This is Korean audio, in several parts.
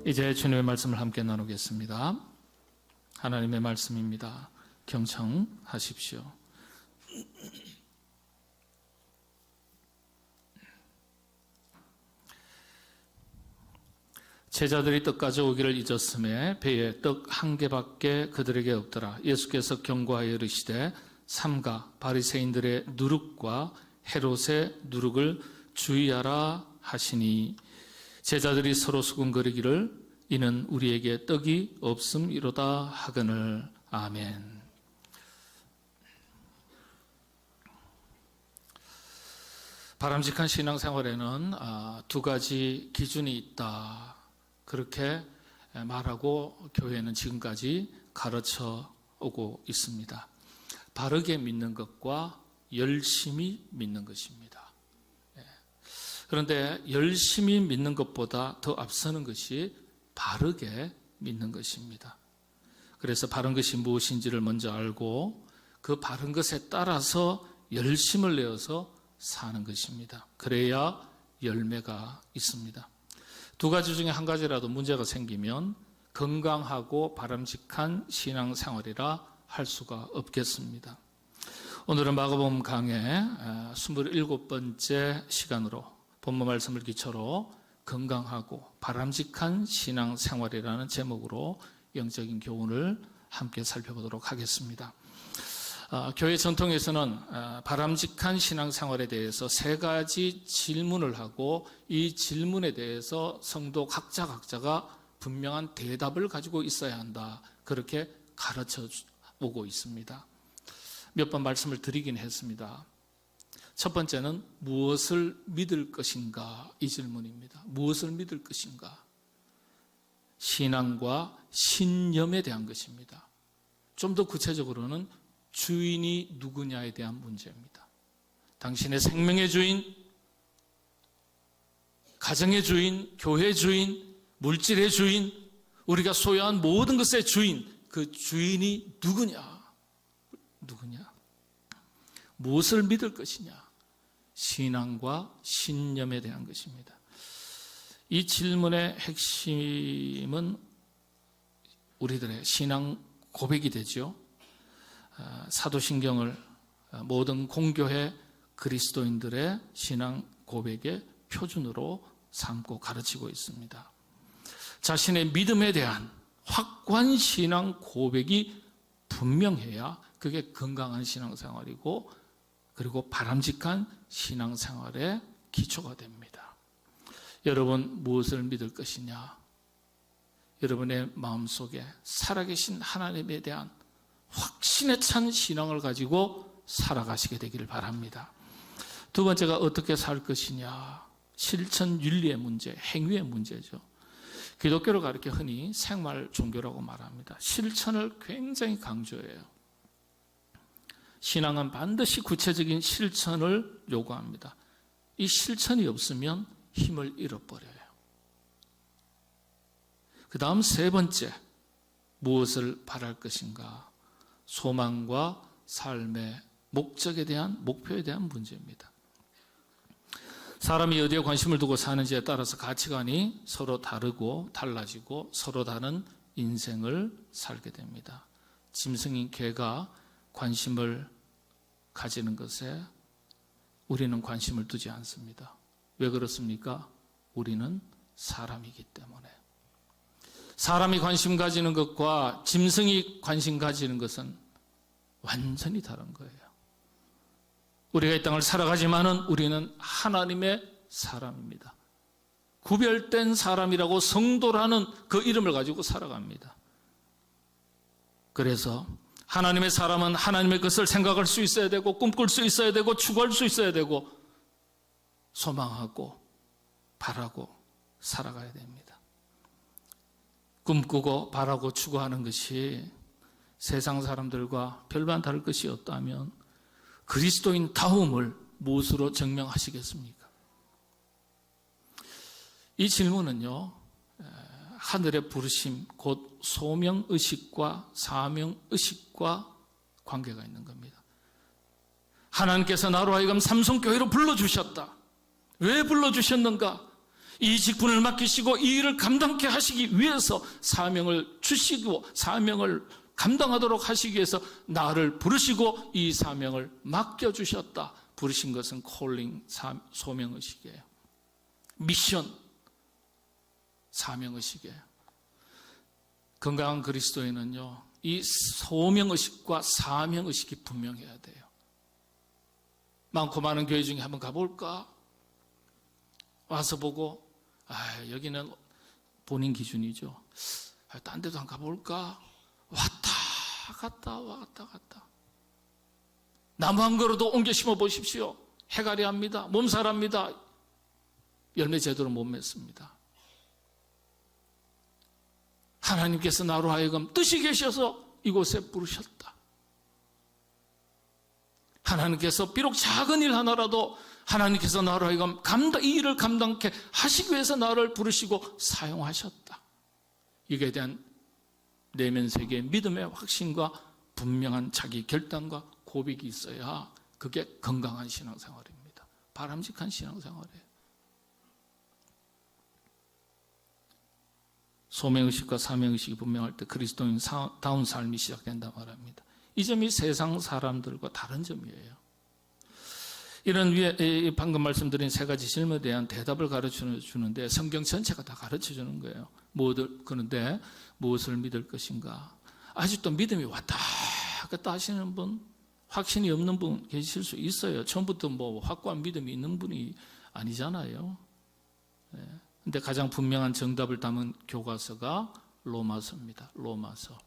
이제 주님의 말씀을 함께 나누겠습니다. 하나님의 말씀입니다. 경청하십시오. 제자들이 떡 가져오기를 잊었음에 배에 떡 한 개밖에 그들에게 없더라. 예수께서 경고하여 이르시되 삼가 바리새인들의 누룩과 헤롯의 누룩을 주의하라 하시니 제자들이 서로 수군거리기를 이는 우리에게 떡이 없음이로다 하거늘. 아멘. 바람직한 신앙생활에는 두 가지 기준이 있다, 그렇게 말하고 교회는 지금까지 가르쳐 오고 있습니다. 바르게 믿는 것과 열심히 믿는 것입니다. 그런데 열심히 믿는 것보다 더 앞서는 것이 바르게 믿는 것입니다. 그래서 바른 것이 무엇인지를 먼저 알고 그 바른 것에 따라서 열심을 내어서 사는 것입니다. 그래야 열매가 있습니다. 두 가지 중에 한 가지라도 문제가 생기면 건강하고 바람직한 신앙생활이라 할 수가 없겠습니다. 오늘은 마가복음 강의 27번째 시간으로 본문 말씀을 기초로 건강하고 바람직한 신앙생활이라는 제목으로 영적인 교훈을 함께 살펴보도록 하겠습니다. 교회 전통에서는 바람직한 신앙생활에 대해서 세 가지 질문을 하고 이 질문에 대해서 성도 각자가 분명한 대답을 가지고 있어야 한다, 그렇게 가르쳐 오고 있습니다. 몇 번 말씀을 드리긴 했습니다. 첫 번째는 무엇을 믿을 것인가, 이 질문입니다. 무엇을 믿을 것인가? 신앙과 신념에 대한 것입니다. 좀 더 구체적으로는 주인이 누구냐에 대한 문제입니다. 당신의 생명의 주인, 가정의 주인, 교회의 주인, 물질의 주인, 우리가 소유한 모든 것의 주인, 그 주인이 누구냐? 무엇을 믿을 것이냐? 신앙과 신념에 대한 것입니다. 이 질문의 핵심은 우리들의 신앙 고백이 되죠. 사도신경을 모든 공교회 그리스도인들의 신앙 고백의 표준으로 삼고 가르치고 있습니다. 자신의 믿음에 대한 확고한 신앙 고백이 분명해야 그게 건강한 신앙생활이고, 그리고 바람직한 신앙생활의 기초가 됩니다. 여러분, 무엇을 믿을 것이냐? 여러분의 마음속에 살아계신 하나님에 대한 확신에 찬 신앙을 가지고 살아가시게 되기를 바랍니다. 두 번째가 어떻게 살 것이냐? 실천 윤리의 문제, 행위의 문제죠. 기독교를 가리켜 흔히 생활 종교라고 말합니다. 실천을 굉장히 강조해요. 신앙은 반드시 구체적인 실천을 요구합니다. 이 실천이 없으면 힘을 잃어버려요. 그 다음 세 번째, 무엇을 바랄 것인가? 소망과 삶의 목적에 대한, 목표에 대한 문제입니다. 사람이 어디에 관심을 두고 사는지에 따라서 가치관이 서로 다르고 달라지고 서로 다른 인생을 살게 됩니다. 짐승인 개가 관심을 가지는 것에 우리는 관심을 두지 않습니다. 왜 그렇습니까? 우리는 사람이기 때문에. 사람이 관심 가지는 것과 짐승이 관심 가지는 것은 완전히 다른 거예요. 우리가 이 땅을 살아가지만은 우리는 하나님의 사람입니다. 구별된 사람이라고 성도라는 그 이름을 가지고 살아갑니다. 그래서 하나님의 사람은 하나님의 것을 생각할 수 있어야 되고, 꿈꿀 수 있어야 되고, 추구할 수 있어야 되고, 소망하고 바라고 살아가야 됩니다. 꿈꾸고 바라고 추구하는 것이 세상 사람들과 별반 다를 것이 없다면 그리스도인 다움을 무엇으로 증명하시겠습니까? 이 질문은요, 하늘의 부르심, 곧 소명의식과 사명의식과 관계가 있는 겁니다. 하나님께서 나로 하여금 삼성교회로 불러주셨다. 왜 불러주셨는가? 이 직분을 맡기시고 이 일을 감당케 하시기 위해서 사명을 주시고 사명을 감당하도록 하시기 위해서 나를 부르시고 이 사명을 맡겨주셨다. 부르신 것은 콜링, 소명의식이에요. 미션, 사명의식이에요. 건강한 그리스도인은요, 이 소명의식과 사명의식이 분명해야 돼요. 많고 많은 교회 중에 한번 가볼까? 와서 보고, 여기는 본인 기준이죠. 딴 데도 한번 가볼까? 왔다 갔다. 나무 한 그루도 옮겨 심어 보십시오. 해갈이 합니다. 몸살합니다. 열매 제대로 못 맺습니다. 하나님께서 나로 하여금 뜻이 계셔서 이곳에 부르셨다. 하나님께서 비록 작은 일 하나라도 하나님께서 나로 하여금 이 일을 감당케 하시기 위해서 나를 부르시고 사용하셨다. 이에 대한 내면 세계의 믿음의 확신과 분명한 자기 결단과 고백이 있어야 그게 건강한 신앙생활입니다. 바람직한 신앙생활이에요. 소명의식과 사명의식이 분명할 때 그리스도인다운 삶이 시작된다 말합니다. 이 점이 세상 사람들과 다른 점이에요. 이런 위에 방금 말씀드린 세 가지 질문에 대한 대답을 가르쳐 주는데 성경 전체가 다 가르쳐 주는 거예요. 그런데 무엇을 믿을 것인가? 아직도 믿음이 왔다 갔다 하시는 분, 확신이 없는 분 계실 수 있어요. 처음부터 확고한 믿음이 있는 분이 아니잖아요. 근데 가장 분명한 정답을 담은 교과서가 로마서입니다. 로마서.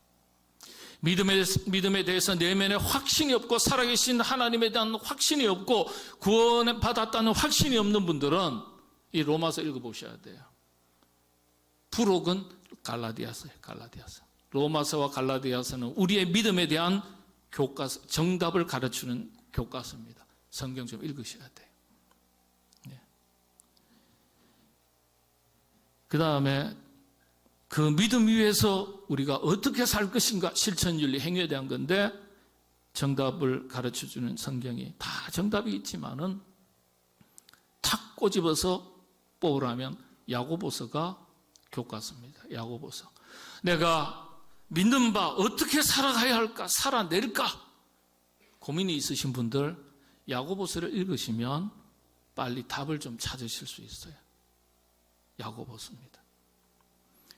믿음에 대해서 내면에 확신이 없고 살아계신 하나님에 대한 확신이 없고 구원을 받았다는 확신이 없는 분들은 이 로마서 읽어보셔야 돼요. 부록은 갈라디아서예요. 갈라디아서. 로마서와 갈라디아서는 우리의 믿음에 대한 교과서, 정답을 가르치는 교과서입니다. 성경 좀 읽으셔야 돼요. 그 다음에 그 믿음 위에서 우리가 어떻게 살 것인가, 실천윤리, 행위에 대한 건데 정답을 가르쳐주는 성경이 다 정답이 있지만은 탁 꼬집어서 뽑으라면 야고보서가 교과서입니다. 야고보서. 내가 믿는 바 어떻게 살아가야 할까, 살아낼까 고민이 있으신 분들 야고보서를 읽으시면 빨리 답을 좀 찾으실 수 있어요. 야고보서입니다.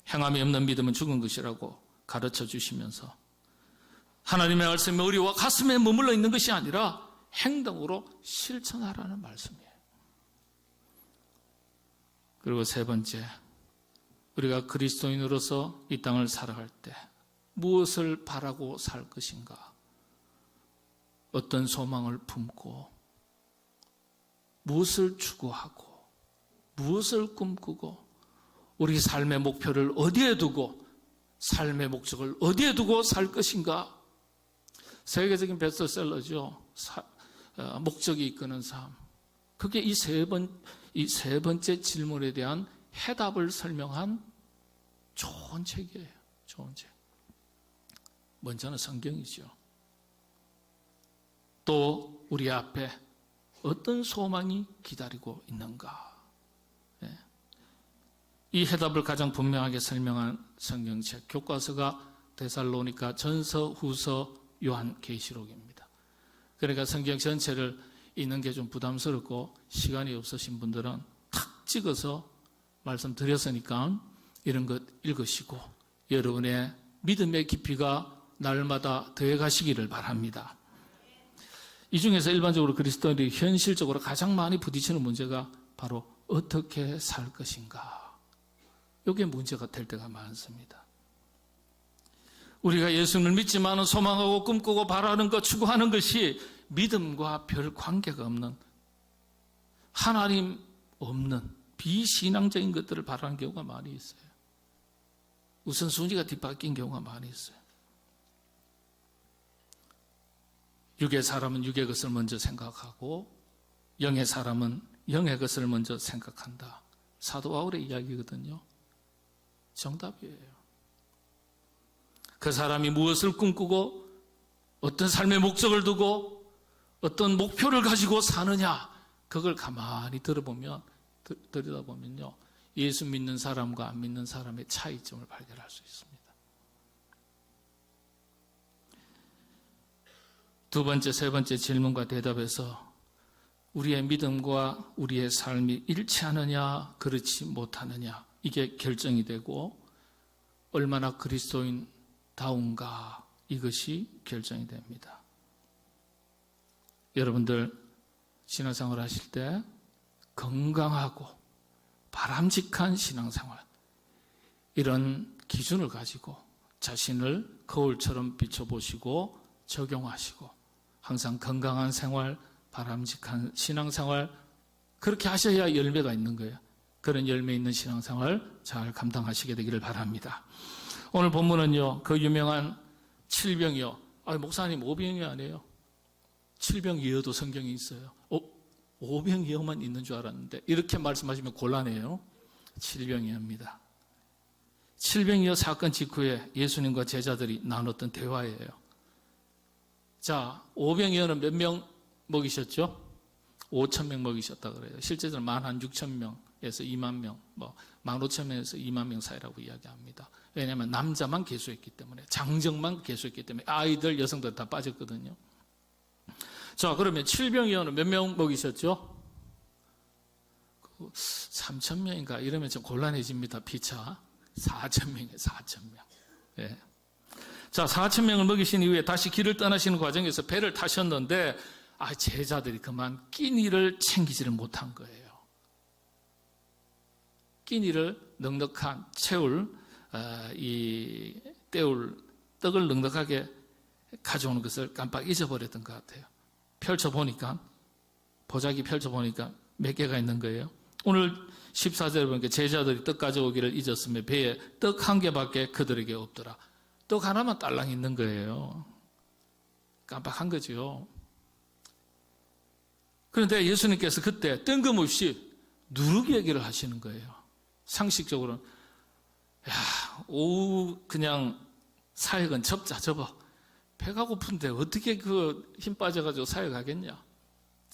행함이 없는 믿음은 죽은 것이라고 가르쳐 주시면서 하나님의 말씀이 우리와 가슴에 머물러 있는 것이 아니라 행동으로 실천하라는 말씀이에요. 그리고 세 번째, 우리가 그리스도인으로서 이 땅을 살아갈 때 무엇을 바라고 살 것인가, 어떤 소망을 품고 무엇을 추구하고 무엇을 꿈꾸고 우리 삶의 목표를 어디에 두고 삶의 목적을 어디에 두고 살 것인가. 세계적인 베스트셀러죠. 목적이 이끄는 삶. 그게 이 세 번째 질문에 대한 해답을 설명한 좋은 책이에요. 좋은 책. 먼저는 성경이죠. 또 우리 앞에 어떤 소망이 기다리고 있는가. 이 해답을 가장 분명하게 설명한 성경책, 교과서가 데살로니가 전서, 후서, 요한계시록입니다. 그러니까 성경 전체를 읽는 게 좀 부담스럽고 시간이 없으신 분들은 탁 찍어서 말씀드렸으니까 이런 것 읽으시고 여러분의 믿음의 깊이가 날마다 더해가시기를 바랍니다. 이 중에서 일반적으로 그리스도인들이 현실적으로 가장 많이 부딪히는 문제가 바로 어떻게 살 것인가. 이게 문제가 될 때가 많습니다. 우리가 예수님을 믿지만 소망하고 꿈꾸고 바라는 것, 추구하는 것이 믿음과 별 관계가 없는, 하나님 없는 비신앙적인 것들을 바라는 경우가 많이 있어요. 우선순위가 뒤바뀐 경우가 많이 있어요. 육의 사람은 육의 것을 먼저 생각하고 영의 사람은 영의 것을 먼저 생각한다. 사도 바울의 이야기거든요. 정답이에요. 그 사람이 무엇을 꿈꾸고 어떤 삶의 목적을 두고 어떤 목표를 가지고 사느냐, 그걸 가만히 들여다보면요, 예수 믿는 사람과 안 믿는 사람의 차이점을 발견할 수 있습니다. 두 번째, 세 번째 질문과 대답에서 우리의 믿음과 우리의 삶이 일치하느냐, 그렇지 못하느냐, 이게 결정이 되고 얼마나 그리스도인다운가, 이것이 결정이 됩니다. 여러분들 신앙생활 하실 때 건강하고 바람직한 신앙생활, 이런 기준을 가지고 자신을 거울처럼 비춰보시고 적용하시고 항상 건강한 생활, 바람직한 신앙생활, 그렇게 하셔야 열매가 있는 거예요. 그런 열매 있는 신앙생활 잘 감당하시게 되기를 바랍니다. 오늘 본문은요, 그 유명한 칠병이요. 목사님 오병이 아니에요. 칠병이어도 성경에 있어요. 오병이어만 있는 줄 알았는데 이렇게 말씀하시면 곤란해요. 칠병이어입니다. 칠병이어 사건 직후에 예수님과 제자들이 나눴던 대화예요. 자, 오병이어는 몇 명 먹이셨죠? 5,000명 먹이셨다 그래요. 실제로는 16,000명에서 2만 명, 15,000명에서 2만 명 사이라고 이야기합니다. 왜냐하면 남자만 계수했기 때문에, 장정만 계수했기 때문에 아이들, 여성들 다 빠졌거든요. 자, 그러면 칠병이어는 몇 명 먹이셨죠? 3,000명인가 이러면 좀 곤란해집니다. 피차 4,000명이에요. 4,000명. 예. 자, 4,000명을 먹이신 이후에 다시 길을 떠나시는 과정에서 배를 타셨는데 제자들이 그만 끼니를 챙기지를 못한 거예요. 끼니를 넉넉한 채울 때울 떡을 넉넉하게 가져오는 것을 깜빡 잊어버렸던 것 같아요. 보자기 펼쳐보니까 몇 개가 있는 거예요. 오늘 14절에 보니까 제자들이 떡 가져오기를 잊었으며 배에 떡 1개밖에 그들에게 없더라. 떡 하나만 딸랑 있는 거예요. 깜빡한 거죠. 그런데 예수님께서 그때 뜬금없이 누룩 얘기를 하시는 거예요. 상식적으로는 오후 그냥 사역은 접어. 배가 고픈데 어떻게 힘 빠져가지고 사역 하겠냐?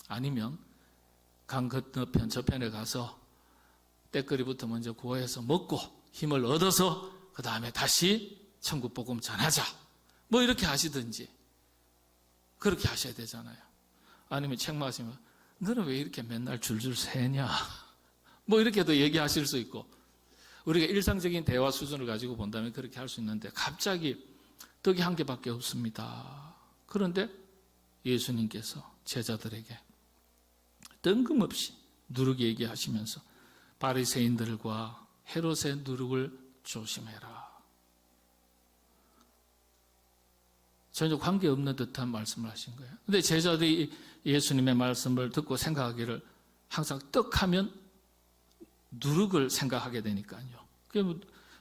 아니면 강 건너편 저편에 가서 때거리부터 먼저 구워서 먹고 힘을 얻어서 그 다음에 다시 천국 복음 전하자. 이렇게 하시든지 그렇게 하셔야 되잖아요. 아니면 책 마시면 너는 왜 이렇게 맨날 줄줄 새냐? 이렇게도 얘기하실 수 있고, 우리가 일상적인 대화 수준을 가지고 본다면 그렇게 할 수 있는데 갑자기 떡이 1개밖에 없습니다. 그런데 예수님께서 제자들에게 뜬금없이 누룩 얘기하시면서 바리새인들과 헤롯의 누룩을 조심해라. 전혀 관계없는 듯한 말씀을 하신 거예요. 근데 제자들이 예수님의 말씀을 듣고 생각하기를 항상 떡하면 누룩을 생각하게 되니까요.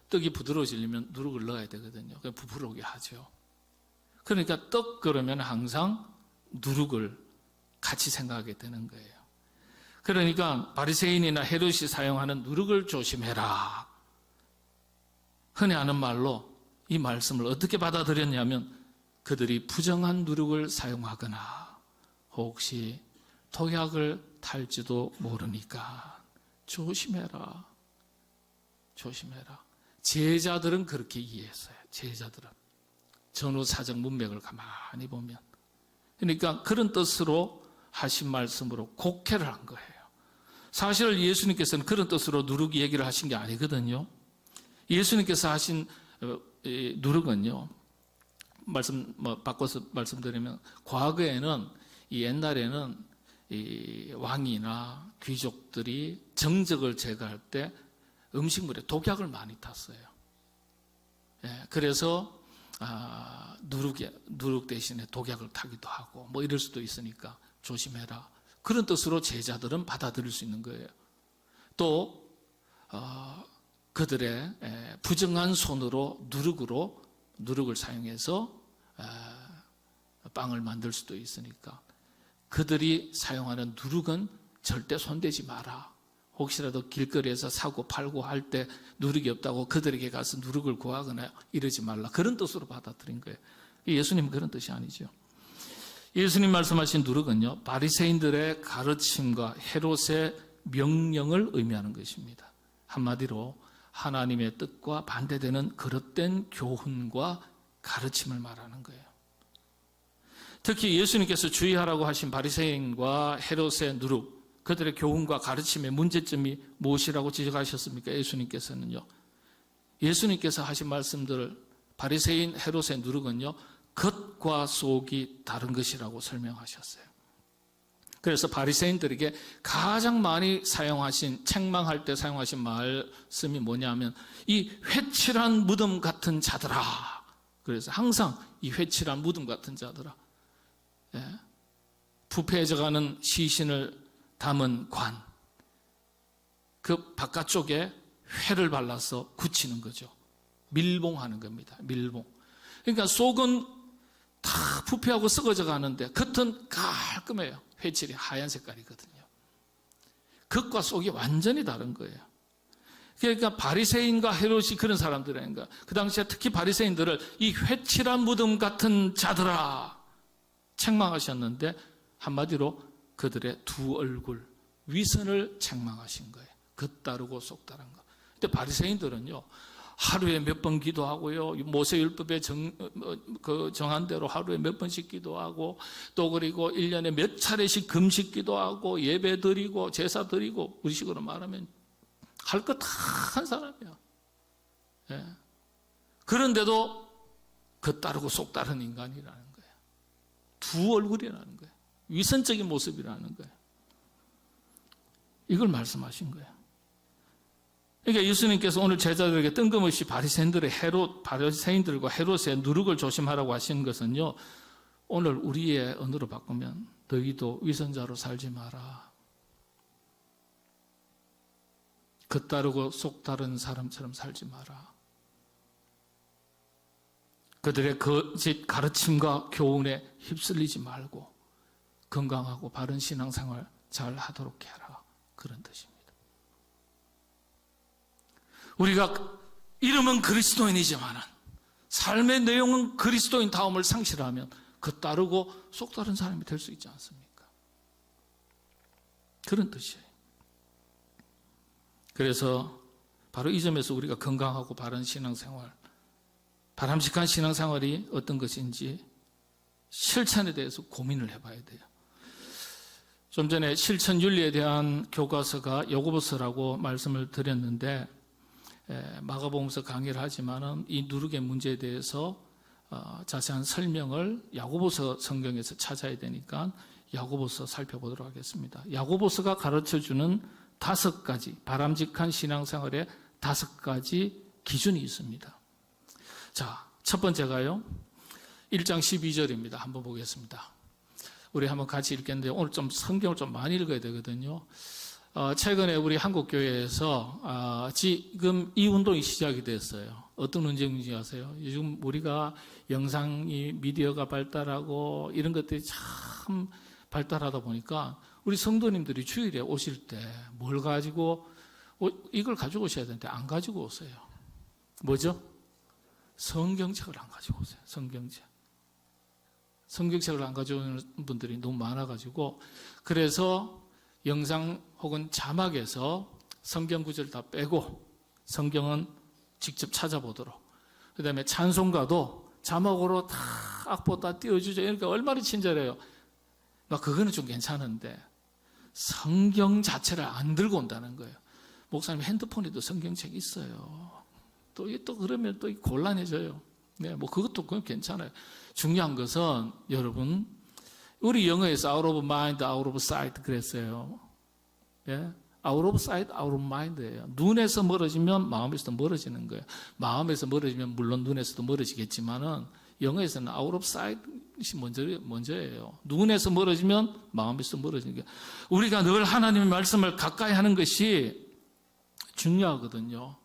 떡이 부드러워지려면 누룩을 넣어야 되거든요. 부풀어오게 하죠. 그러니까 떡 그러면 항상 누룩을 같이 생각하게 되는 거예요. 그러니까 바리새인이나 헤롯이 사용하는 누룩을 조심해라. 흔히 하는 말로 이 말씀을 어떻게 받아들였냐면 그들이 부정한 누룩을 사용하거나 혹시 독약을 탈지도 모르니까 조심해라. 조심해라. 제자들은 그렇게 이해했어요. 제자들은. 전후 사적 문맥을 가만히 보면. 그러니까 그런 뜻으로 하신 말씀으로 곡해를 한 거예요. 사실 예수님께서는 그런 뜻으로 누룩 얘기를 하신 게 아니거든요. 예수님께서 하신 누룩은요. 바꿔서 말씀드리면 과거에는 옛날에는 이 왕이나 귀족들이 정적을 제거할 때 음식물에 독약을 많이 탔어요. 그래서 누룩 대신에 독약을 타기도 하고 이럴 수도 있으니까 조심해라. 그런 뜻으로 제자들은 받아들일 수 있는 거예요. 또 그들의 부정한 손으로 누룩을 사용해서 빵을 만들 수도 있으니까 그들이 사용하는 누룩은 절대 손대지 마라. 혹시라도 길거리에서 사고 팔고 할 때 누룩이 없다고 그들에게 가서 누룩을 구하거나 이러지 말라. 그런 뜻으로 받아들인 거예요. 예수님은 그런 뜻이 아니죠. 예수님 말씀하신 누룩은요, 바리새인들의 가르침과 헤롯의 명령을 의미하는 것입니다. 한마디로 하나님의 뜻과 반대되는 그릇된 교훈과 가르침을 말하는 거예요. 특히 예수님께서 주의하라고 하신 바리새인과 헤롯의 누룩, 그들의 교훈과 가르침의 문제점이 무엇이라고 지적하셨습니까? 예수님께서는요. 예수님께서 하신 말씀들을 바리새인 헤롯의 누룩은요, 겉과 속이 다른 것이라고 설명하셨어요. 그래서 바리새인들에게 가장 많이 사용하신, 책망할 때 사용하신 말씀이 뭐냐면 이 회칠한 무덤 같은 자들아. 그래서 항상 이 회칠한 무덤 같은 자들아. 예. 부패해져가는 시신을 담은 관, 그 바깥쪽에 회를 발라서 굳히는 거죠. 밀봉하는 겁니다. 밀봉. 그러니까 속은 다 부패하고 썩어져 가는데 겉은 깔끔해요. 회칠이 하얀 색깔이거든요. 겉과 속이 완전히 다른 거예요. 그러니까 바리새인과 헤롯이 그런 사람들이니까 그 당시에 특히 바리새인들을 이 회칠한 무덤 같은 자들아 책망하셨는데 한마디로 그들의 두 얼굴, 위선을 책망하신 거예요. 겉다르고 속다른 거. 근데 바리새인들은요, 하루에 몇 번 기도하고요, 모세율법에 정한 대로 하루에 몇 번씩 기도하고, 또 그리고 1년에 몇 차례씩 금식 기도하고, 예배 드리고, 제사 드리고, 우리식으로 말하면 할 거 다 한 사람이야. 예. 그런데도 겉다르고 속다른 인간이라는 거예요. 두 얼굴이라는 거예요. 위선적인 모습이라는 거예요. 이걸 말씀하신 거예요. 그러니까 예수님께서 오늘 제자들에게 뜬금없이 바리새인들과 헤롯의 누룩을 조심하라고 하시는 것은요, 오늘 우리의 언어로 바꾸면 너희도 위선자로 살지 마라. 겉다르고 속다른 사람처럼 살지 마라. 그들의 거짓 가르침과 교훈에 휩쓸리지 말고 건강하고 바른 신앙생활 잘 하도록 해라. 그런 뜻입니다. 우리가 이름은 그리스도인이지만 삶의 내용은 그리스도인 다움을 상실하면 겉다르고 속다른 사람이 될 수 있지 않습니까? 그런 뜻이에요. 그래서 바로 이 점에서 우리가 건강하고 바른 신앙생활, 바람직한 신앙생활이 어떤 것인지 실천에 대해서 고민을 해봐야 돼요. 좀 전에 실천윤리에 대한 교과서가 야고보서라고 말씀을 드렸는데, 마가복음서 강의를 하지만은 이 누룩의 문제에 대해서 자세한 설명을 야고보서 성경에서 찾아야 되니까 야고보서 살펴보도록 하겠습니다. 야고보서가 가르쳐주는 5가지 바람직한 신앙생활의 5가지 기준이 있습니다. 자, 첫 번째가요, 1장 12절입니다. 한번 보겠습니다. 우리 한번 같이 읽겠는데 오늘 좀 성경을 좀 많이 읽어야 되거든요. 최근에 우리 한국교회에서 지금 이 운동이 시작이 됐어요. 어떤 운동인지 아세요? 요즘 우리가 영상이 미디어가 발달하고 이런 것들이 참 발달하다 보니까 우리 성도님들이 주일에 오실 때 뭘 가지고 이걸 가지고 오셔야 되는데 안 가지고 오세요. 뭐죠? 성경책을 안 가지고 오세요. 성경책을 안 가져오는 분들이 너무 많아가지고, 그래서 영상 혹은 자막에서 성경 구절 다 빼고 성경은 직접 찾아보도록, 그 다음에 찬송가도 자막으로 다 악보 다 띄워주죠. 그러니까 얼마나 친절해요. 막 그거는 좀 괜찮은데 성경 자체를 안 들고 온다는 거예요. 목사님 핸드폰에도 성경책이 있어요. 또 그러면 또 곤란해져요. 네, 뭐 그것도 그건 괜찮아요. 중요한 것은 여러분, 우리 영어에서 out of mind, out of sight 그랬어요. 예? out of sight, out of mind예요. 눈에서 멀어지면 마음에서도 멀어지는 거예요. 마음에서 멀어지면 물론 눈에서도 멀어지겠지만은 영어에서는 out of sight이 먼저예요. 눈에서 멀어지면 마음에서 멀어지는 거예요. 우리가 늘 하나님의 말씀을 가까이 하는 것이 중요하거든요.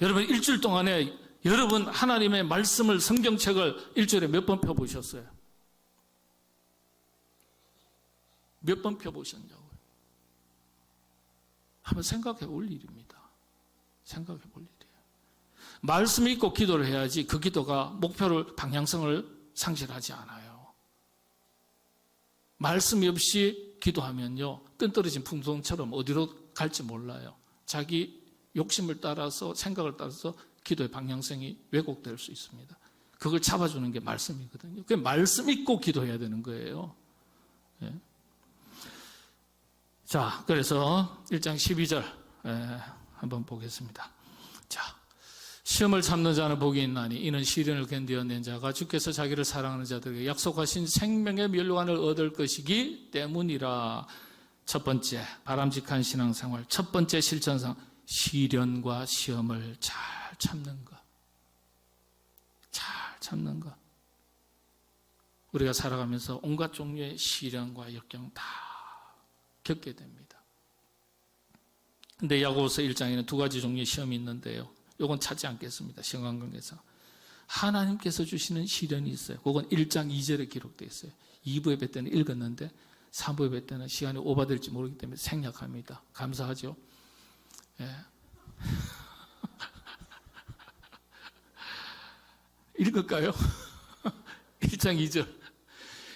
여러분, 일주일 동안에 여러분 하나님의 말씀을, 성경책을 일주일에 몇 번 펴보셨어요? 몇 번 펴보셨냐고요? 한번 생각해 볼 일입니다. 생각해 볼 일이에요. 말씀이 있고 기도를 해야지 그 기도가 목표를, 방향성을 상실하지 않아요. 말씀이 없이 기도하면요, 끈 떨어진 풍선처럼 어디로 갈지 몰라요. 자기 욕심을 따라서 생각을 따라서 기도의 방향성이 왜곡될 수 있습니다. 그걸 잡아주는 게 말씀이거든요. 그 말씀 있고 기도해야 되는 거예요. 예. 자, 그래서 1장 12절 한번 보겠습니다. 자, 시험을 참는 자는 복이 있나니 이는 시련을 견디어낸 자가 주께서 자기를 사랑하는 자들에게 약속하신 생명의 멸류관을 얻을 것이기 때문이라. 첫 번째, 바람직한 신앙생활. 첫 번째 실천상, 시련과 시험을 잘 참는 것. 잘 참는 것. 우리가 살아가면서 온갖 종류의 시련과 역경 다 겪게 됩니다. 근데 야고보서 1장에는 두 가지 종류의 시험이 있는데요. 이건 찾지 않겠습니다. 시험 관계에서. 하나님께서 주시는 시련이 있어요. 그건 1장 2절에 기록되어 있어요. 2부 예배 때는 읽었는데 3부 예배 때는 시간이 오버될지 모르기 때문에 생략합니다. 감사하죠? 예. 읽을까요? 1장 2절.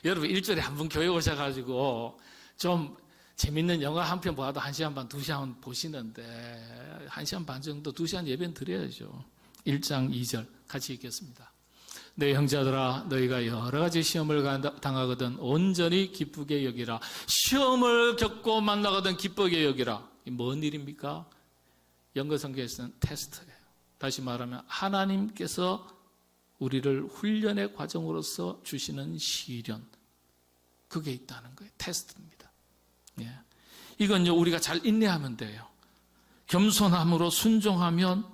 여러분 1절에 한 번 교회 오셔가지고 좀 재밌는 영화 한 편 보아도 1시간 반, 2시간 보시는데 1시간 반 정도 2시간 예배는 드려야죠. 1장 2절 같이 읽겠습니다. 내 형제들아 너희가 여러 가지 시험을 당하거든 온전히 기쁘게 여기라. 시험을 겪고 만나거든 기쁘게 여기라. 이 뭔 일입니까? 영어성경에서는 테스트예요. 다시 말하면 하나님께서 우리를 훈련의 과정으로서 주시는 시련, 그게 있다는 거예요. 테스트입니다. 예. 이건요 우리가 잘 인내하면 돼요. 겸손함으로 순종하면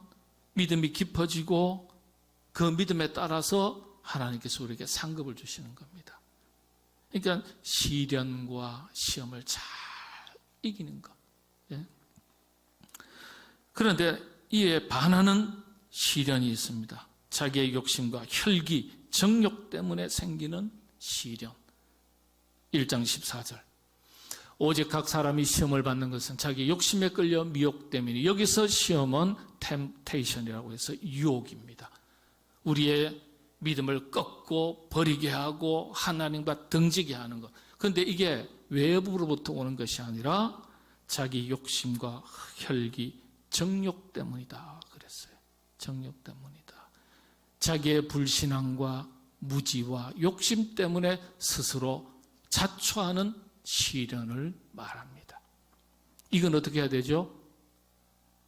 믿음이 깊어지고 그 믿음에 따라서 하나님께서 우리에게 상급을 주시는 겁니다. 그러니까 시련과 시험을 잘 이기는 것. 예. 그런데 이에 반하는 시련이 있습니다. 자기의 욕심과 혈기, 정욕 때문에 생기는 시련. 1장 14절. 오직 각 사람이 시험을 받는 것은 자기 욕심에 끌려 미혹 때문에, 여기서 시험은 템테이션이라고 해서 유혹입니다. 우리의 믿음을 꺾고 버리게 하고 하나님과 등지게 하는 것. 그런데 이게 외부로부터 오는 것이 아니라 자기 욕심과 혈기, 정욕 때문이다 그랬어요. 정욕 때문이다. 자기의 불신앙과 무지와 욕심 때문에 스스로 자초하는 시련을 말합니다. 이건 어떻게 해야 되죠?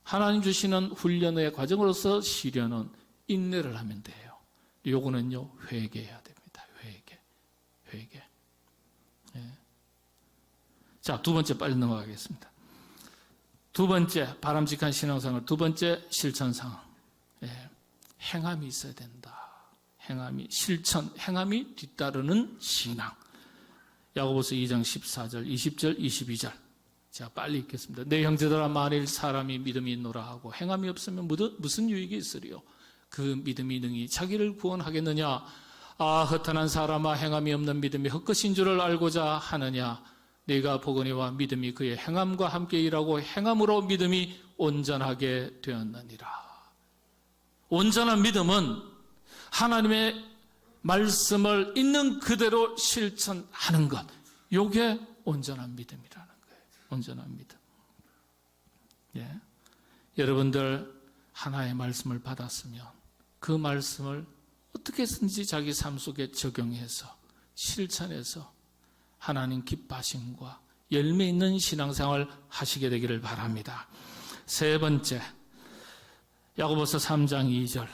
하나님 주시는 훈련의 과정으로서 시련은 인내를 하면 돼요. 요거는요 회개해야 됩니다. 회개. 예. 자, 두 번째 빨리 넘어가겠습니다. 두 번째 바람직한 신앙생활, 두 번째 실천상. 예. 행함이 있어야 된다. 행함이, 실천, 행함이 뒤따르는 신앙. 야고보서 2장 14절, 20절, 22절. 자, 빨리 읽겠습니다. 내 형제들아 만일 사람이 믿음이 있노라 하고 행함이 없으면 무슨 유익이 있으리요? 그 믿음이 능히 자기를 구원하겠느냐? 아, 허탄한 사람아, 행함이 없는 믿음이 헛것인 줄을 알고자 하느냐? 네가 보거니와 믿음이 그의 행함과 함께 일하고 행함으로 믿음이 온전하게 되었느니라. 온전한 믿음은 하나님의 말씀을 있는 그대로 실천하는 것. 이게 온전한 믿음이라는 거예요. 온전한 믿음. 예. 여러분들 하나의 말씀을 받았으면 그 말씀을 어떻게든지 자기 삶 속에 적용해서 실천해서 하나님 기뻐하심과 열매 있는 신앙생활 하시게 되기를 바랍니다. 세 번째, 야고보서 3장 2절.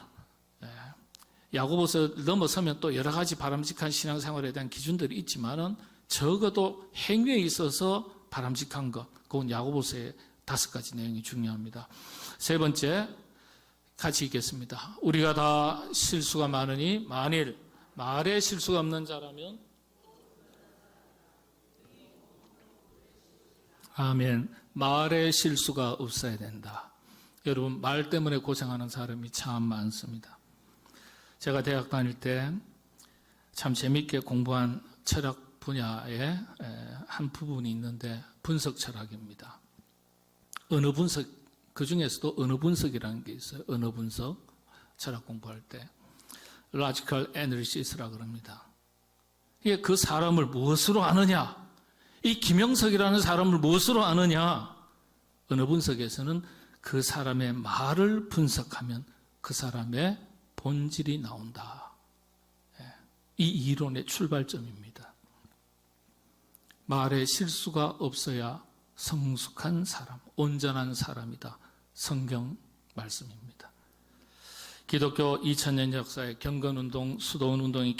야고보서 넘어서면 또 여러 가지 바람직한 신앙생활에 대한 기준들이 있지만은 적어도 행위에 있어서 바람직한 것, 그건 야고보서의 5가지 내용이 중요합니다. 세 번째, 같이 읽겠습니다. 우리가 다 실수가 많으니 만일 말에 실수가 없는 자라면 아멘. 말에 실수가 없어야 된다. 여러분 말 때문에 고생하는 사람이 참 많습니다. 제가 대학 다닐 때 참 재밌게 공부한 철학 분야에 한 부분이 있는데 분석 철학입니다. 언어 분석, 그 중에서도 언어 분석이라는 게 있어요. 언어 분석, 철학 공부할 때 Logical Analysis라고 합니다. 이게 그 사람을 무엇으로 아느냐? 이 김영석이라는 사람을 무엇으로 아느냐? 언어 분석에서는 그 사람의 말을 분석하면 그 사람의 본질이 나온다. 이 이론의 출발점입니다. 말에 실수가 없어야 성숙한 사람, 온전한 사람이다. 성경 말씀입니다. 기독교 2000년 역사의 경건운동, 수도원운동이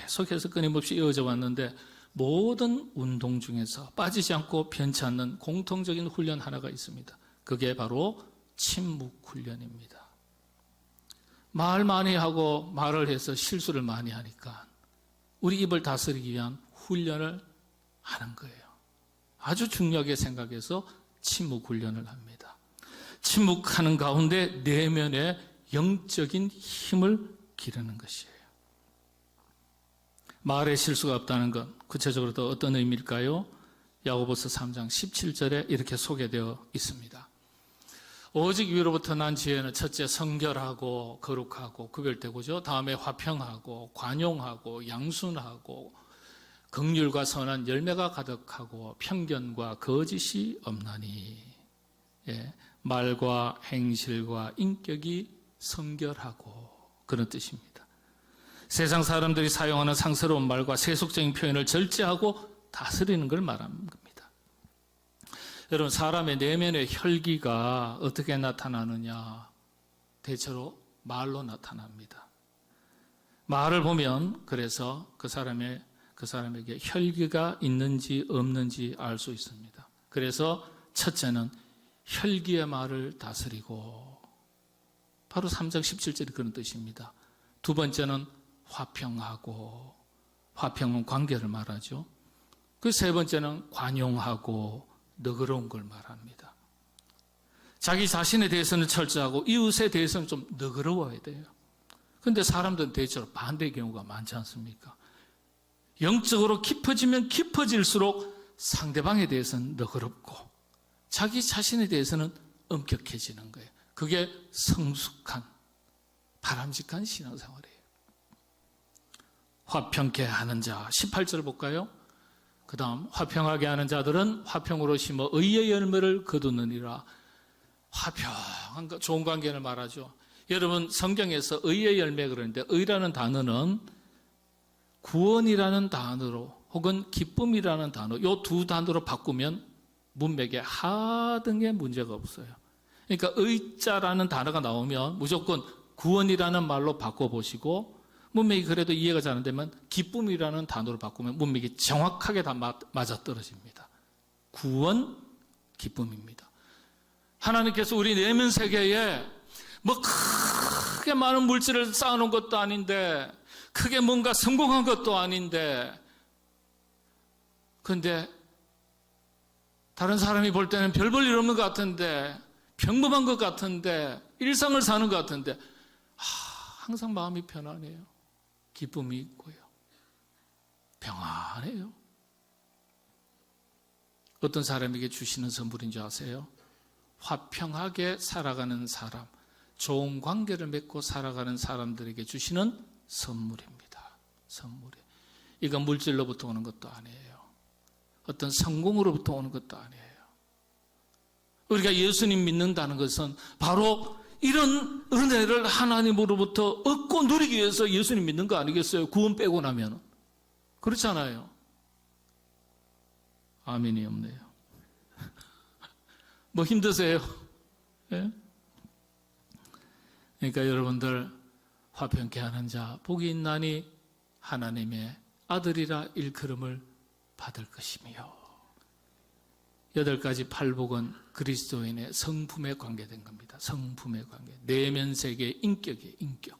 계속해서 끊임없이 이어져 왔는데 모든 운동 중에서 빠지지 않고 변치 않는 공통적인 훈련 하나가 있습니다. 그게 바로 침묵훈련입니다. 말 많이 하고 말을 해서 실수를 많이 하니까 우리 입을 다스리기 위한 훈련을 하는 거예요. 아주 중요하게 생각해서 침묵훈련을 합니다. 침묵하는 가운데 내면의 영적인 힘을 기르는 것이에요. 말에 실수가 없다는 것, 구체적으로 또 어떤 의미일까요? 야고보서 3장 17절에 이렇게 소개되어 있습니다. 오직 위로부터 난 지혜는 첫째 성결하고 거룩하고 구별되고죠. 다음에 화평하고 관용하고 양순하고 긍휼과 선한 열매가 가득하고 편견과 거짓이 없나니. 말과 행실과 인격이 성결하고 그런 뜻입니다. 세상 사람들이 사용하는 상스러운 말과 세속적인 표현을 절제하고 다스리는 걸 말하는 겁니다. 여러분, 사람의 내면의 혈기가 어떻게 나타나느냐? 대체로 말로 나타납니다. 말을 보면 그래서 그 사람에게 혈기가 있는지 없는지 알 수 있습니다. 그래서 첫째는 혈기의 말을 다스리고, 바로 3장 17절이 그런 뜻입니다. 두 번째는 화평하고, 화평은 관계를 말하죠. 그 세 번째는 관용하고 너그러운 걸 말합니다. 자기 자신에 대해서는 철저하고 이웃에 대해서는 좀 너그러워야 돼요. 그런데 사람들은 대체로 반대의 경우가 많지 않습니까? 영적으로 깊어지면 깊어질수록 상대방에 대해서는 너그럽고 자기 자신에 대해서는 엄격해지는 거예요. 그게 성숙한, 바람직한 신앙생활이에요. 화평케 하는 자, 18절 볼까요? 그 다음, 화평하게 하는 자들은 화평으로 심어 의의 열매를 거두느니라. 화평한 것, 좋은 관계를 말하죠. 여러분, 성경에서 의의 열매 그러는데, 의라는 단어는 구원이라는 단어로 혹은 기쁨이라는 단어, 이 두 단어로 바꾸면 문맥에 하등의 문제가 없어요. 그러니까 의자라는 단어가 나오면 무조건 구원이라는 말로 바꿔보시고, 문맥이 그래도 이해가 잘 안 되면 기쁨이라는 단어로 바꾸면 문맥이 정확하게 다 맞아떨어집니다. 구원, 기쁨입니다. 하나님께서 우리 내면 세계에 뭐 크게 많은 물질을 쌓아놓은 것도 아닌데, 크게 뭔가 성공한 것도 아닌데, 그런데 다른 사람이 볼 때는 별 볼 일 없는 것 같은데, 평범한 것 같은데, 일상을 사는 것 같은데, 항상 마음이 편안해요. 기쁨이 있고요. 평안해요. 어떤 사람에게 주시는 선물인 줄 아세요? 화평하게 살아가는 사람, 좋은 관계를 맺고 살아가는 사람들에게 주시는 선물입니다. 선물이. 이건 물질로부터 오는 것도 아니에요. 어떤 성공으로부터 오는 것도 아니에요. 우리가 예수님 믿는다는 것은 바로 이런 은혜를 하나님으로부터 얻고 누리기 위해서 예수님 믿는 거 아니겠어요? 구원 빼고 나면. 그렇잖아요. 아멘이 없네요. 뭐 힘드세요? 예? 그러니까 여러분들, 화평케 하는 자 복이 있나니 하나님의 아들이라 일컬음을 받을 것이며. 8가지 팔복은 그리스도인의 성품에 관계된 겁니다. 성품에 관계. 내면 세계의 인격이에요. 인격.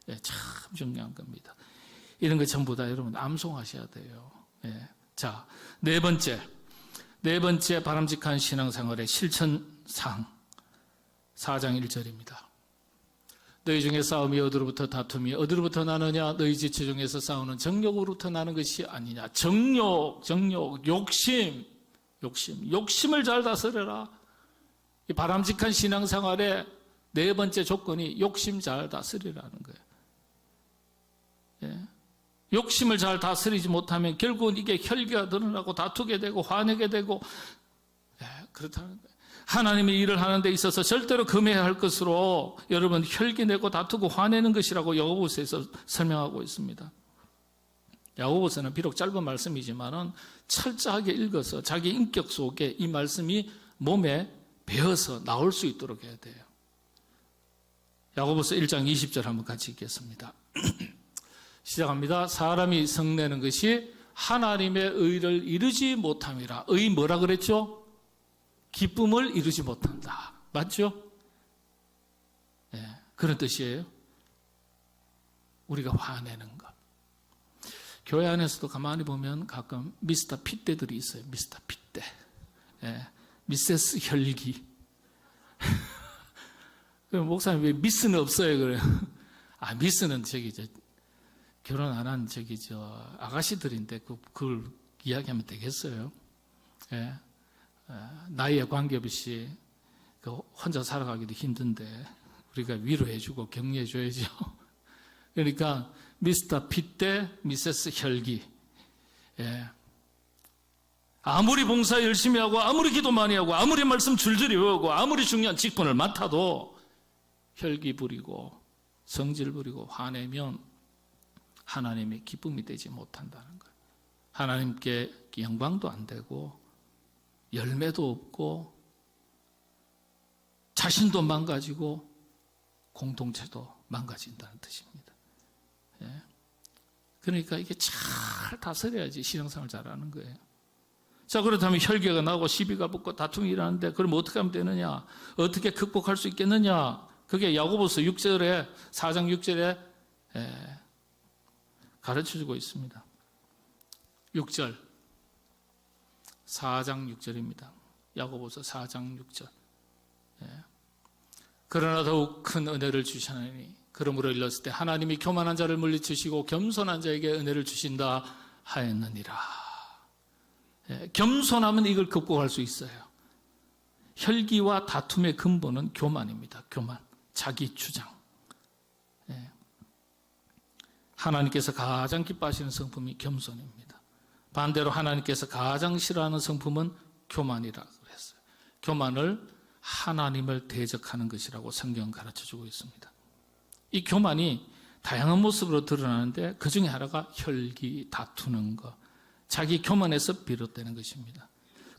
예, 참 중요한 겁니다. 이런 거 전부 다 여러분 암송하셔야 돼요. 예. 자, 네 번째 바람직한 신앙생활의 실천상 4장 1절입니다. 너희 중에 싸움이 어디로부터 다툼이 어디로부터 나느냐? 너희 지체 중에서 싸우는 정욕으로부터 나는 것이 아니냐? 정욕, 욕심을 잘 다스려라. 이 바람직한 신앙생활의 네 번째 조건이 욕심 잘 다스리라는 거예요. 예. 욕심을 잘 다스리지 못하면 결국은 이게 혈기가 드러나고 다투게 되고 화내게 되고, 예, 그렇다는 거예요. 하나님의 일을 하는 데 있어서 절대로 금해야 할 것으로 여러분 혈기내고 다투고 화내는 것이라고 야고보서에서 설명하고 있습니다. 야고보서는 비록 짧은 말씀이지만은 철저하게 읽어서 자기 인격 속에 이 말씀이 몸에 배어서 나올 수 있도록 해야 돼요. 야고보서 1장 20절 한번 같이 읽겠습니다. 시작합니다. 사람이 성내는 것이 하나님의 의를 이루지 못함이라. 의 뭐라 그랬죠? 기쁨을 이루지 못한다. 맞죠? 네, 그런 뜻이에요. 우리가 화내는 것. 교회 안에서도 가만히 보면 가끔 미스터 핏대들이 있어요. 미스터 핏대. 네, 미세스 혈기. 그럼 목사님 왜 미스는 없어요? 그래요. 아, 미스는 결혼 안 한 아가씨들인데 그걸 이야기하면 되겠어요? 예. 나이에 관계없이 혼자 살아가기도 힘든데 우리가 위로해주고 격려해줘야죠. 그러니까 미스터 핏대, 미세스 혈기. 예. 아무리 봉사 열심히 하고 아무리 기도 많이 하고 아무리 말씀 줄줄이 외우고 아무리 중요한 직분을 맡아도 혈기 부리고 성질 부리고 화내면 하나님의 기쁨이 되지 못한다는 거예요. 하나님께 영광도 안 되고 열매도 없고 자신도 망가지고 공동체도 망가진다는 뜻입니다. 예. 그러니까 이게 잘 다스려야지 신앙생활 잘하는 거예요. 자, 그렇다면 혈기가 나고 시비가 붙고 다툼이 일어나는데 그럼 어떻게 하면 되느냐? 어떻게 극복할 수 있겠느냐? 그게 야고보서 6절에 4장 6절에 가르쳐주고 있습니다. 6절 4장 6절입니다. 야고보서 4장 6절. 그러나 더욱 큰 은혜를 주시나니 그러므로 일렀을 때 하나님이 교만한 자를 물리치시고 겸손한 자에게 은혜를 주신다 하였느니라. 겸손하면 이걸 극복할 수 있어요. 혈기와 다툼의 근본은 교만입니다. 교만, 자기 주장. 하나님께서 가장 기뻐하시는 성품이 겸손입니다. 반대로 하나님께서 가장 싫어하는 성품은 교만이라 그랬어요. 교만을 하나님을 대적하는 것이라고 성경은 가르쳐주고 있습니다. 이 교만이 다양한 모습으로 드러나는데 그 중에 하나가 혈기, 다투는 것, 자기 교만에서 비롯되는 것입니다.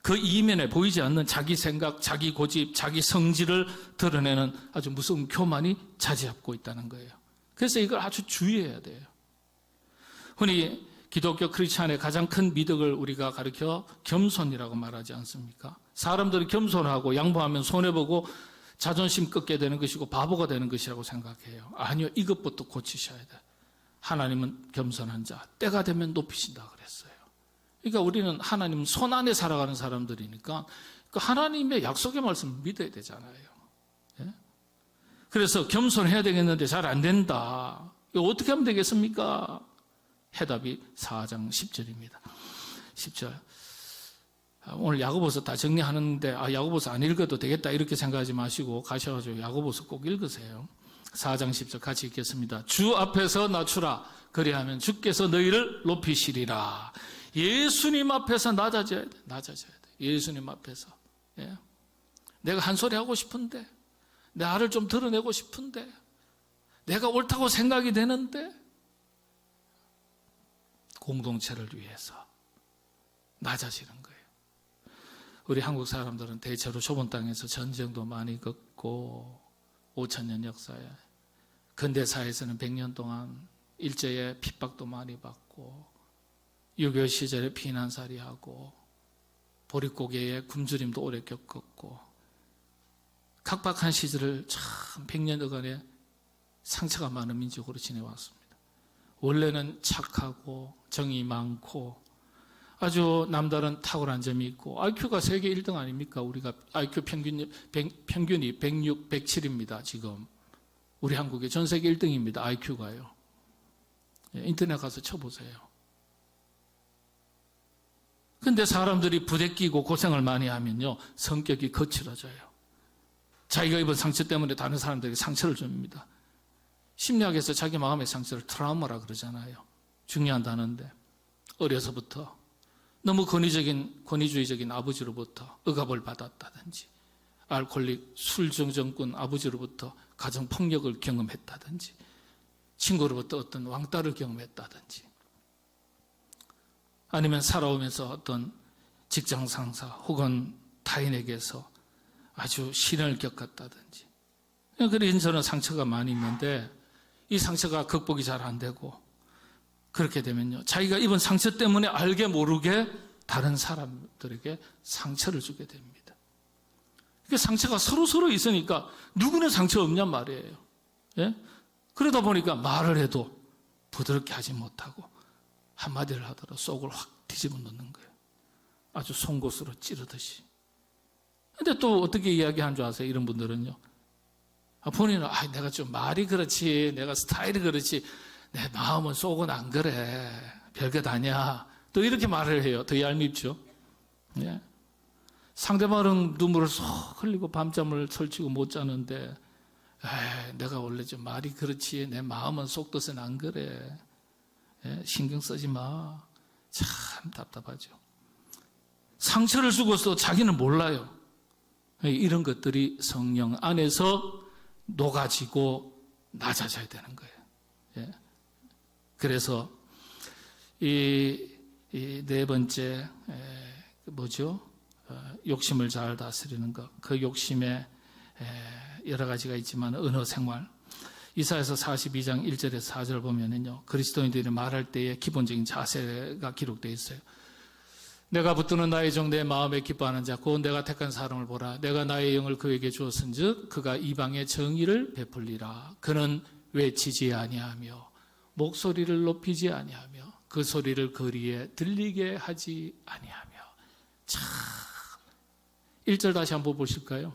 그 이면에 보이지 않는 자기 생각, 자기 고집, 자기 성질을 드러내는 아주 무서운 교만이 자리잡고 있다는 거예요. 그래서 이걸 아주 주의해야 돼요. 흔히 기독교 크리스찬의 가장 큰 미덕을 우리가 가르쳐 겸손이라고 말하지 않습니까? 사람들이 겸손하고 양보하면 손해보고 자존심 꺾게 되는 것이고 바보가 되는 것이라고 생각해요. 아니요, 이것부터 고치셔야 돼요. 하나님은 겸손한 자, 때가 되면 높이신다 그랬어요. 그러니까 우리는 하나님 손 안에 살아가는 사람들이니까 그 하나님의 약속의 말씀을 믿어야 되잖아요. 예? 그래서 겸손해야 되겠는데 잘 안 된다. 이거 어떻게 하면 되겠습니까? 해답이 4장 10절입니다. 10절. 오늘 야고보서 다 정리하는데 야고보서 안 읽어도 되겠다 이렇게 생각하지 마시고 가셔가지고 야고보서 꼭 읽으세요. 4장 10절 같이 읽겠습니다. 주 앞에서 낮추라. 그리하면 주께서 너희를 높이시리라. 예수님 앞에서 낮아져야 돼. 낮아져야 돼. 예수님 앞에서. 예. 내가 한 소리 하고 싶은데, 나를 좀 드러내고 싶은데, 내가 옳다고 생각이 되는데, 공동체를 위해서 낮아지는 거예요. 우리 한국 사람들은 대체로 좁은 땅에서 전쟁도 많이 겪고 5,000년 역사에 근대사에서는 100년 동안 일제의 핍박도 많이 받고 6.25 시절에 피난살이하고 보릿고개의 굶주림도 오래 겪었고 각박한 시절을 참 100년여간의 상처가 많은 민족으로 지내왔습니다. 원래는 착하고 정이 많고 아주 남다른 탁월한 점이 있고 IQ가 세계 1등 아닙니까? 우리가 IQ 평균이 106, 107입니다. 지금 우리 한국의 전 세계 1등입니다. IQ가요. 인터넷 가서 쳐보세요. 근데 사람들이 부대끼고 고생을 많이 하면요 성격이 거칠어져요. 자기가 입은 상처 때문에 다른 사람들에게 상처를 줍니다. 심리학에서 자기 마음의 상처를 트라우마라 그러잖아요. 중요한 단어인데 어려서부터 너무 권위주의적인 아버지로부터 억압을 받았다든지 알코올릭 술정정꾼 아버지로부터 가정폭력을 경험했다든지, 친구로부터 어떤 왕따를 경험했다든지, 아니면 살아오면서 어떤 직장 상사 혹은 타인에게서 아주 시련을 겪었다든지, 그래서 저는 상처가 많이 있는데 이 상처가 극복이 잘 안 되고, 그렇게 되면요, 자기가 입은 상처 때문에 알게 모르게 다른 사람들에게 상처를 주게 됩니다. 상처가 서로 있으니까 누구는 상처 없냔 말이에요. 예? 그러다 보니까 말을 해도 부드럽게 하지 못하고 한마디를 하더라도 속을 확 뒤집어 놓는 거예요. 아주 송곳으로 찌르듯이. 근데 또 어떻게 이야기하는 줄 아세요? 이런 분들은요, 본인은 내가 좀 말이 그렇지, 내가 스타일이 그렇지, 내 마음은 속은 안 그래, 별것 아니야, 또 이렇게 말을 해요. 더 얄밉죠. 예. 상대방은 눈물을 쏙 흘리고 밤잠을 설치고 못 자는데, 내가 원래 좀 말이 그렇지, 내 마음은 속 뜻은 안 그래, 신경 쓰지 마. 참 답답하죠. 상처를 주고서 자기는 몰라요. 이런 것들이 성령 안에서 녹아지고 낮아져야 되는 거예요. 그래서 이 네 번째 뭐죠? 욕심을 잘 다스리는 것. 그 욕심에 여러 가지가 있지만 언어 생활. 이사야서 42장 1절에서 4절 보면은요, 그리스도인들이 말할 때의 기본적인 자세가 기록되어 있어요. 내가 붙드는 나의 종 내 마음에 기뻐하는 자 곧 내가 택한 사람을 보라. 내가 나의 영을 그에게 주었은즉 그가 이방의 정의를 베풀리라. 그는 외치지 아니하며 목소리를 높이지 아니하며 그 소리를 거리에 들리게 하지 아니하며. 참, 1절 다시 한번 보실까요?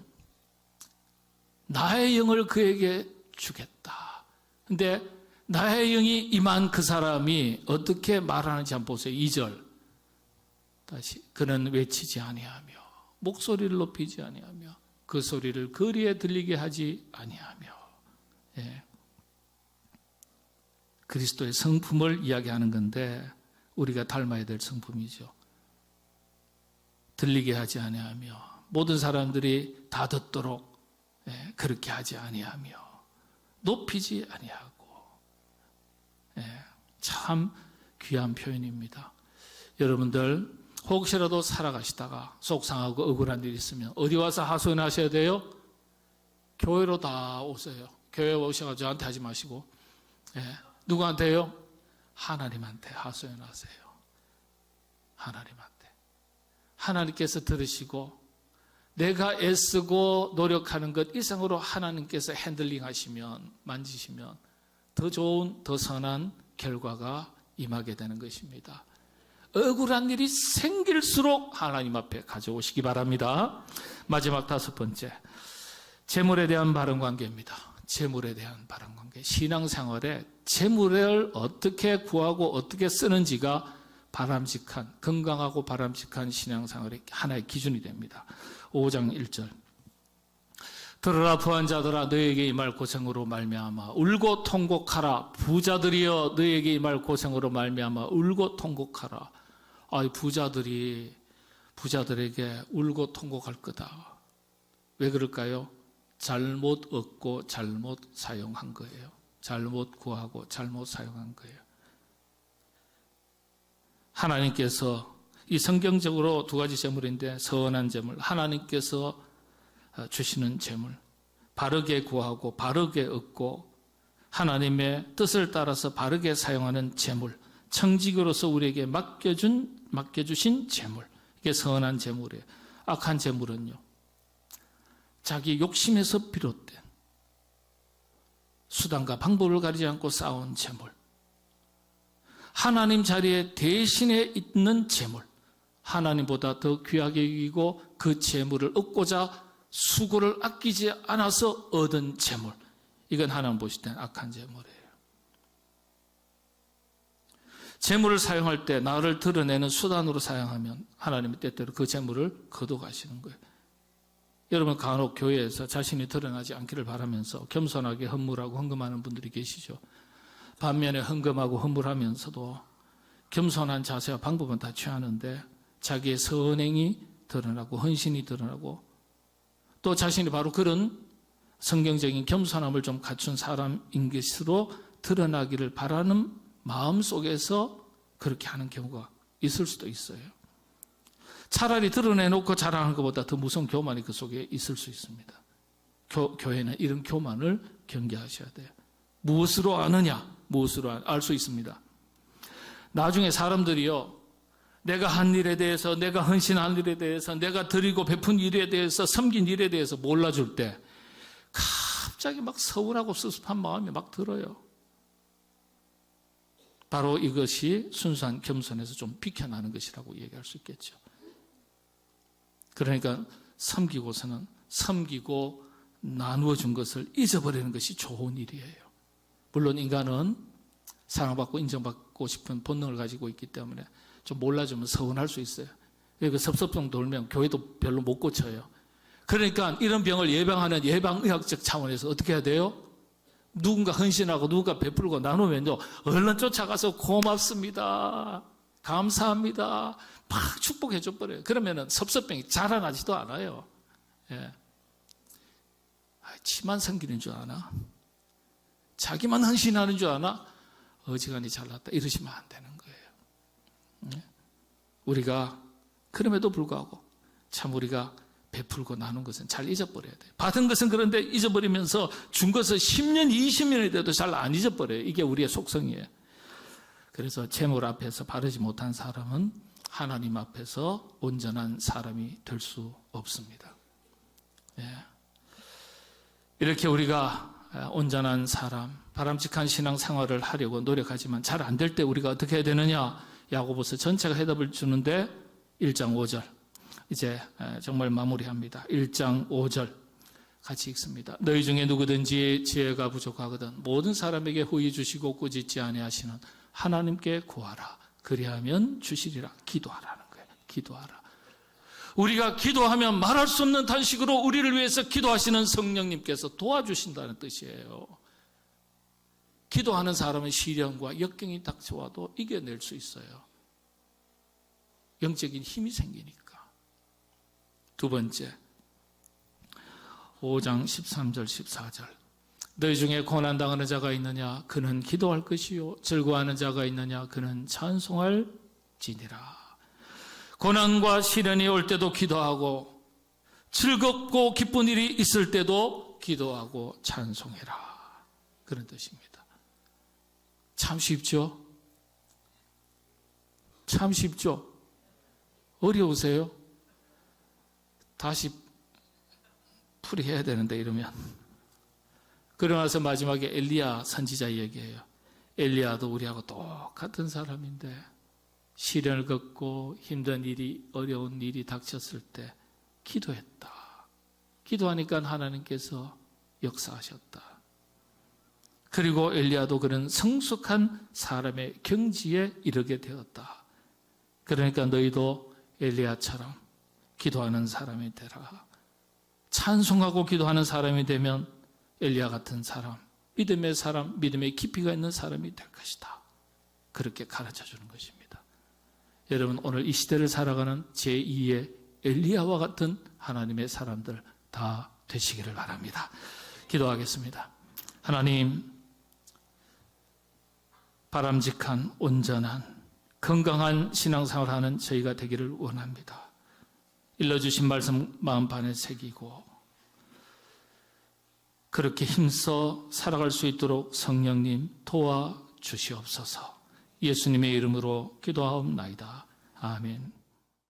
나의 영을 그에게 주겠다. 근데 나의 영이 임한 그 사람이 어떻게 말하는지 한번 보세요. 2절 다시, 그는 외치지 아니하며 목소리를 높이지 아니하며 그 소리를 거리에 들리게 하지 아니하며. 그리스도의 성품을 이야기하는 건데 우리가 닮아야 될 성품이죠. 들리게 하지 아니하며 모든 사람들이 다 듣도록 그렇게 하지 아니하며 높이지 아니하고. 참 귀한 표현입니다. 여러분들 혹시라도 살아가시다가 속상하고 억울한 일이 있으면 어디 와서 하소연하셔야 돼요? 교회로 다 오세요. 교회 오셔가지고 저한테 하지 마시고, 누구한테요? 하나님한테 하소연하세요. 하나님한테. 하나님께서 들으시고 내가 애쓰고 노력하는 것 이상으로 하나님께서 핸들링 하시면, 만지시면 더 좋은, 더 선한 결과가 임하게 되는 것입니다. 억울한 일이 생길수록 하나님 앞에 가져오시기 바랍니다. 마지막 5번째, 재물에 대한 바른 관계입니다. 재물에 대한 바른 관계. 신앙생활에 재물을 어떻게 구하고 어떻게 쓰는지가 바람직한, 건강하고 바람직한 신앙생활의 하나의 기준이 됩니다. 5장 1절. 들으라 부한 자들아 너에게 임할 고생으로 말미암아 울고 통곡하라. 부자들이여 너에게 임할 고생으로 말미암아 울고 통곡하라. 이 부자들에게 울고 통곡할 거다. 왜 그럴까요? 잘못 얻고 잘못 사용한 거예요. 잘못 구하고 잘못 사용한 거예요. 하나님께서 이 성경적으로 2가지 재물인데, 선한 재물, 하나님께서 주시는 재물, 바르게 구하고 바르게 얻고 하나님의 뜻을 따라서 바르게 사용하는 재물, 청지기로서 우리에게 맡겨주신 재물, 이게 선한 재물이에요. 악한 재물은요, 자기 욕심에서 비롯된 수단과 방법을 가리지 않고 쌓아온 재물, 하나님 자리에 대신에 있는 재물, 하나님보다 더 귀하게 여기고 그 재물을 얻고자 수고를 아끼지 않아서 얻은 재물, 이건 하나님 보실 때는 악한 재물이에요. 재물을 사용할 때 나를 드러내는 수단으로 사용하면 하나님의 때때로 그 재물을 거둬가시는 거예요. 여러분 간혹 교회에서 자신이 드러나지 않기를 바라면서 겸손하게 헌물하고 헌금하는 분들이 계시죠. 반면에 헌금하고 헌물하면서도 겸손한 자세와 방법은 다 취하는데 자기의 선행이 드러나고 헌신이 드러나고 또 자신이 바로 그런 성경적인 겸손함을 좀 갖춘 사람인 것으로 드러나기를 바라는 마음 속에서 그렇게 하는 경우가 있을 수도 있어요. 차라리 드러내놓고 자랑하는 것보다 더 무서운 교만이 그 속에 있을 수 있습니다. 교회는 이런 교만을 경계하셔야 돼요. 무엇으로 아느냐? 무엇으로 알 수 있습니다. 나중에 사람들이요, 내가 한 일에 대해서, 내가 헌신한 일에 대해서, 내가 드리고 베푼 일에 대해서, 섬긴 일에 대해서 몰라줄 때 갑자기 막 서운하고 섭섭한 마음이 막 들어요. 바로 이것이 순수한 겸손에서 좀 비켜나는 것이라고 얘기할 수 있겠죠. 그러니까 섬기고서는 섬기고 나누어 준 것을 잊어버리는 것이 좋은 일이에요. 물론 인간은 사랑받고 인정받고 싶은 본능을 가지고 있기 때문에 좀 몰라주면 서운할 수 있어요. 그 섭섭증 돌면 교회도 별로 못 고쳐요. 그러니까 이런 병을 예방하는 예방의학적 차원에서 어떻게 해야 돼요? 누군가 헌신하고 누군가 베풀고 나누면요, 얼른 쫓아가서 고맙습니다, 감사합니다 막 축복해 줘버려요. 그러면은 섭섭병이 자라나지도 않아요. 예. 지만 섬기는 줄 아나? 자기만 헌신하는 줄 아나? 어지간히 잘났다 이러시면 안 되는 거예요. 예. 우리가 그럼에도 불구하고 참 우리가 베풀고 나눈 것은 잘 잊어버려야 돼요. 받은 것은 그런데 잊어버리면서 준 것은 10년, 20년이 돼도 잘 안 잊어버려요. 이게 우리의 속성이에요. 그래서 재물 앞에서 바르지 못한 사람은 하나님 앞에서 온전한 사람이 될 수 없습니다. 예. 이렇게 우리가 온전한 사람, 바람직한 신앙생활을 하려고 노력하지만 잘 안 될 때 우리가 어떻게 해야 되느냐? 야고보서 전체가 해답을 주는데 1장 5절 이제 정말 마무리합니다. 1장 5절 같이 읽습니다. 너희 중에 누구든지 지혜가 부족하거든 모든 사람에게 후히 주시고 꾸짖지 아니하시는 하나님께 구하라. 그리하면 주시리라. 기도하라는 거예요. 기도하라. 우리가 기도하면 말할 수 없는 탄식으로 우리를 위해서 기도하시는 성령님께서 도와주신다는 뜻이에요. 기도하는 사람은 시련과 역경이 닥쳐와도 이겨낼 수 있어요. 영적인 힘이 생기니까. 두 번째, 5장 13절 14절 너희 중에 고난당하는 자가 있느냐? 그는 기도할 것이요 즐거워하는 자가 있느냐? 그는 찬송할 지니라. 고난과 시련이 올 때도 기도하고 즐겁고 기쁜 일이 있을 때도 기도하고 찬송해라. 그런 뜻입니다. 참 쉽죠? 참 쉽죠? 어려우세요? 다시 풀이해야 되는데 이러면. 그러고 나서 마지막에 엘리야 선지자 얘기해요. 엘리야도 우리하고 똑같은 사람인데 시련을 겪고 힘든 일이, 어려운 일이 닥쳤을 때 기도했다. 기도하니까 하나님께서 역사하셨다. 그리고 엘리야도 그런 성숙한 사람의 경지에 이르게 되었다. 그러니까 너희도 엘리야처럼 기도하는 사람이 되라. 찬송하고 기도하는 사람이 되면 엘리야 같은 사람, 믿음의 사람, 믿음의 깊이가 있는 사람이 될 것이다. 그렇게 가르쳐 주는 것입니다. 여러분, 오늘 이 시대를 살아가는 제2의 엘리야와 같은 하나님의 사람들 다 되시기를 바랍니다. 기도하겠습니다. 하나님, 바람직한, 온전한, 건강한 신앙생활을 하는 저희가 되기를 원합니다. 일러주신 말씀 마음판에 새기고 그렇게 힘써 살아갈 수 있도록 성령님 도와주시옵소서. 예수님의 이름으로 기도하옵나이다. 아멘.